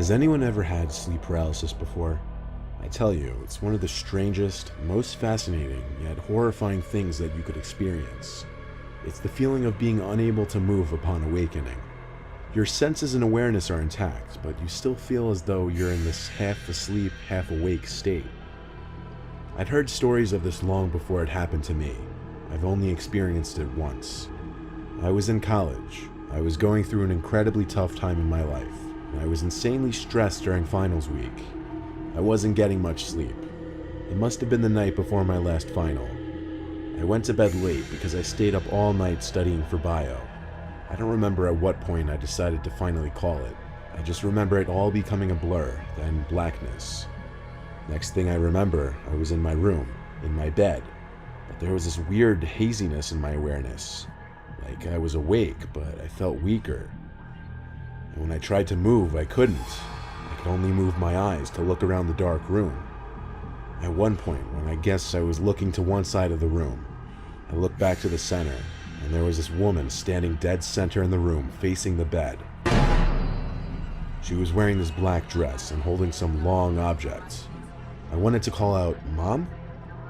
Has anyone ever had sleep paralysis before? I tell you, it's one of the strangest, most fascinating, yet horrifying things that you could experience. It's the feeling of being unable to move upon awakening. Your senses and awareness are intact, but you still feel as though you're in this half-asleep, half-awake state. I'd heard stories of this long before it happened to me. I've only experienced it once. I was in college. I was going through an incredibly tough time in my life, and I was insanely stressed during finals week. I wasn't getting much sleep. It must have been the night before my last final. I went to bed late because I stayed up all night studying for bio. I don't remember at what point I decided to finally call it. I just remember it all becoming a blur, then blackness. Next thing I remember, I was in my room, in my bed, but there was this weird haziness in my awareness. Like I was awake, but I felt weaker. And when I tried to move, I couldn't. I could only move my eyes to look around the dark room. At one point, when I guess I was looking to one side of the room, I looked back to the center, and there was this woman standing dead center in the room, facing the bed. She was wearing this black dress and holding some long object. I wanted to call out, "Mom?"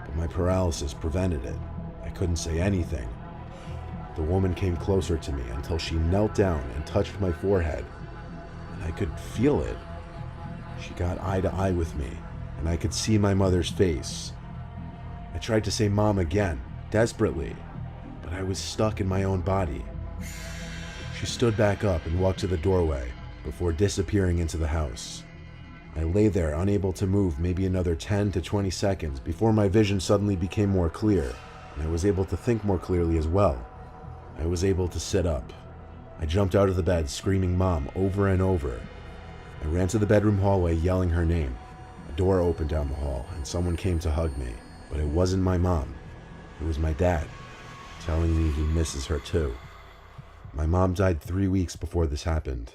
but my paralysis prevented it. I couldn't say anything. The woman came closer to me until she knelt down and touched my forehead, and I could feel it. She got eye to eye with me, and I could see my mother's face. I tried to say "Mom" again, desperately, but I was stuck in my own body. She stood back up and walked to the doorway before disappearing into the house. I lay there unable to move maybe another 10 to 20 seconds before my vision suddenly became more clear, and I was able to think more clearly as well. I was able to sit up. I jumped out of the bed screaming "Mom" over and over. I ran to the bedroom hallway yelling her name. A door opened down the hall and someone came to hug me, but it wasn't my mom. It was my dad, telling me he misses her too. My mom died 3 weeks before this happened.